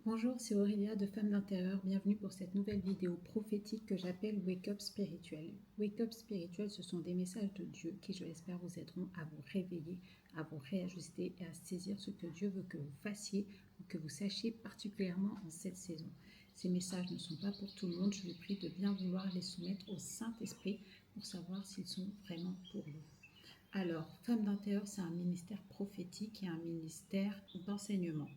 Bonjour, c'est Aurélia de Femmes d'Intérieur. Bienvenue pour cette nouvelle vidéo prophétique que j'appelle Wake Up Spirituel. Wake Up Spirituel, ce sont des messages de Dieu qui, je l'espère, vous aideront à vous réveiller, à vous réajuster et à saisir ce que Dieu veut que vous fassiez ou que vous sachiez particulièrement en cette saison. Ces messages ne sont pas pour tout le monde. Je vous prie de bien vouloir les soumettre au Saint-Esprit pour savoir s'ils sont vraiment pour vous. Alors, Femmes d'Intérieur, c'est un ministère prophétique et un ministère d'enseignement.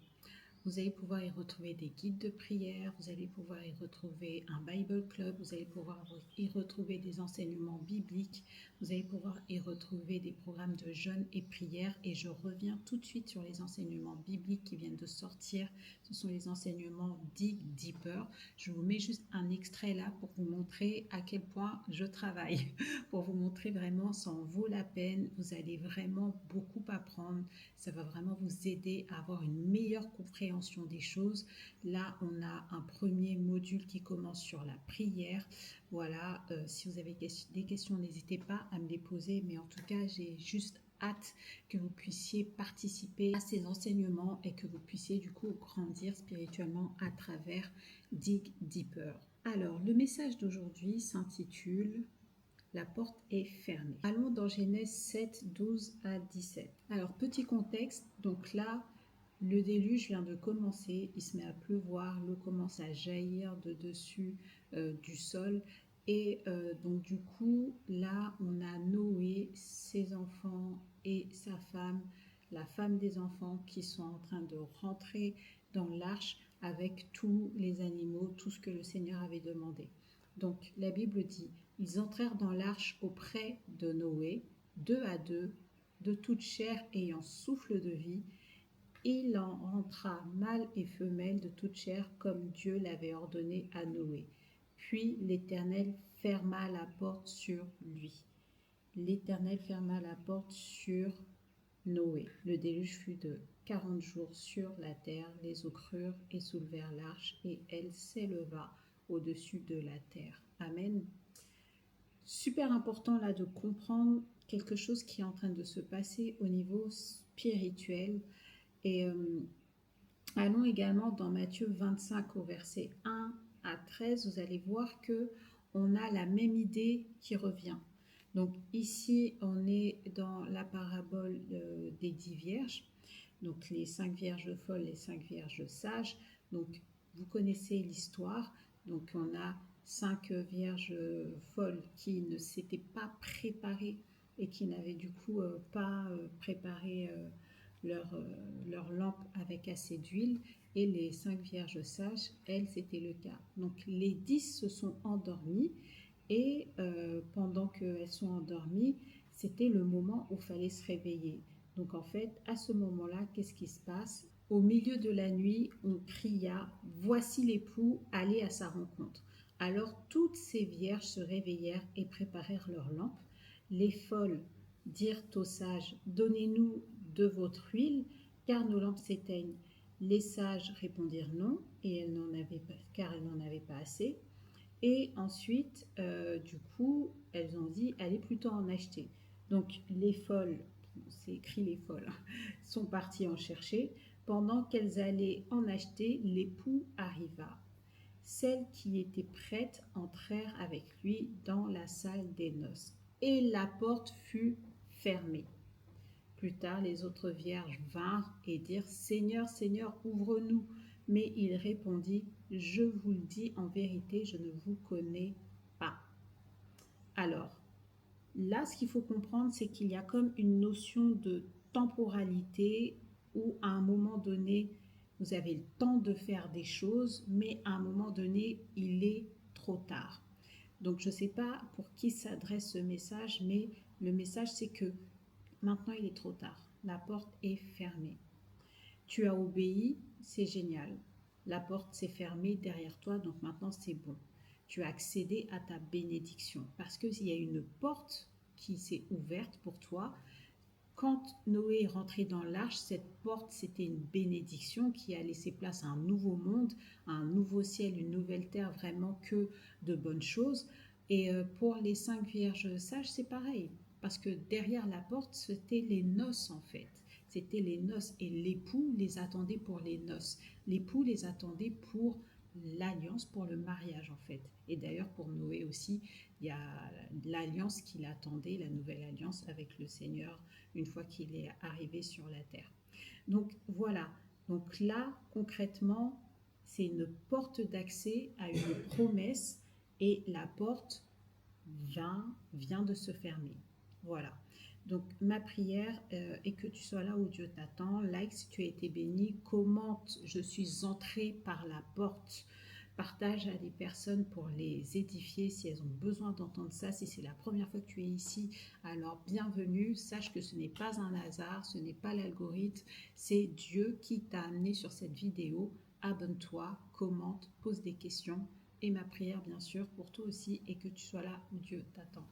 Vous allez pouvoir y retrouver des guides de prière, vous allez pouvoir y retrouver un Bible Club, vous allez pouvoir y retrouver des enseignements bibliques, vous allez pouvoir y retrouver des programmes de jeûne et prière. Et je reviens tout de suite sur les enseignements bibliques qui viennent de sortir. Ce sont les enseignements Dig Deeper. Je vous mets juste un extrait là pour vous montrer à quel point je travaille, pour vous montrer vraiment ça en vaut la peine. Vous allez vraiment beaucoup apprendre. Ça va vraiment vous aider à avoir une meilleure compréhension des choses. Là, on a un premier module qui commence sur la prière. Voilà, si vous avez des questions, n'hésitez pas à me les poser. Mais en tout cas, j'ai juste hâte que vous puissiez participer à ces enseignements et que vous puissiez du coup grandir spirituellement à travers Dig Deeper. Alors, le message d'aujourd'hui s'intitule la porte est fermée. Allons dans Genèse 7, 12 à 17. Alors, petit contexte, donc là, le déluge vient de commencer, il se met à pleuvoir, l'eau commence à jaillir de dessus du sol. Et donc du coup, là, on a Noé, ses enfants et sa femme, la femme des enfants qui sont en train de rentrer dans l'arche avec tous les animaux, tout ce que le Seigneur avait demandé. Donc la Bible dit, ils entrèrent dans l'arche auprès de Noé, deux à deux, de toute chair ayant souffle de vie. Il en rentra mâle et femelle de toute chair comme Dieu l'avait ordonné à Noé. Puis l'Éternel ferma la porte sur lui. L'Éternel ferma la porte sur Noé. Le déluge fut de 40 jours sur la terre. Les eaux crurent et soulevèrent l'arche, et elle s'éleva au-dessus de la terre. Amen. Super important là de comprendre quelque chose qui est en train de se passer au niveau spirituel. Et allons également dans Matthieu 25 au verset 1 à 13. Vous allez voir que on a la même idée qui revient. Donc ici, on est dans la parabole des 10 vierges. Donc les 5 vierges folles, les 5 vierges sages. Donc vous connaissez l'histoire. Donc on a 5 vierges folles qui ne s'étaient pas préparées et qui n'avaient du coup pas préparé leur lampe avec assez d'huile. Et les 5 vierges sages, elles, c'était le cas. Donc les 10 se sont endormies. Et pendant qu'elles sont endormies, c'était le moment où il fallait se réveiller. Donc en fait, à ce moment-là, qu'est-ce qui se passe? Au milieu de la nuit, on cria « Voici l'époux, allez à sa rencontre ». Alors toutes ces vierges se réveillèrent et préparèrent leurs lampes. Les folles dirent aux sages « Donnez-nous de votre huile, car nos lampes s'éteignent ». Les sages répondirent non, et car elles n'en avaient pas assez. Et ensuite, du coup, elles ont dit, allez plutôt en acheter. Donc les folles, c'est écrit les folles, sont parties en chercher. Pendant qu'elles allaient en acheter, l'époux arriva. Celles qui étaient prêtes entrèrent avec lui dans la salle des noces. Et la porte fut fermée. Plus tard, les autres vierges vinrent et dirent « Seigneur, Seigneur, ouvre-nous ». Mais il répondit « Je vous le dis en vérité, je ne vous connais pas ». Alors, là, ce qu'il faut comprendre, c'est qu'il y a comme une notion de temporalité où à un moment donné, vous avez le temps de faire des choses, mais à un moment donné, il est trop tard. Donc, je ne sais pas pour qui s'adresse ce message, mais le message, c'est que maintenant, il est trop tard. La porte est fermée. Tu as obéi, c'est génial. La porte s'est fermée derrière toi, donc maintenant c'est bon. Tu as accédé à ta bénédiction parce qu'il y a une porte qui s'est ouverte pour toi. Quand Noé est rentré dans l'arche, cette porte, c'était une bénédiction qui a laissé place à un nouveau monde, à un nouveau ciel, une nouvelle terre, vraiment que de bonnes choses. Et pour les 5 vierges sages, c'est pareil, parce que derrière la porte, c'était les noces en fait. c'était les noces. Et l'époux les attendait pour les noces. L'époux les attendait pour l'alliance, pour le mariage en fait. Et d'ailleurs pour Noé aussi, il y a l'alliance qu'il attendait, la nouvelle alliance avec le Seigneur une fois qu'il est arrivé sur la terre. Donc voilà, donc là concrètement, c'est une porte d'accès à une promesse et la porte vient de se fermer. Voilà. Donc ma prière est que tu sois là où Dieu t'attend. Like si tu as été béni. Commente, je suis entrée par la porte. Partage à des personnes pour les édifier si elles ont besoin d'entendre ça. Si c'est la première fois que tu es ici, alors bienvenue. Sache que ce n'est pas un hasard, ce n'est pas l'algorithme, c'est Dieu qui t'a amené sur cette vidéo. Abonne-toi, commente, pose des questions. Et ma prière, bien sûr, pour toi aussi, est que tu sois là où Dieu t'attend.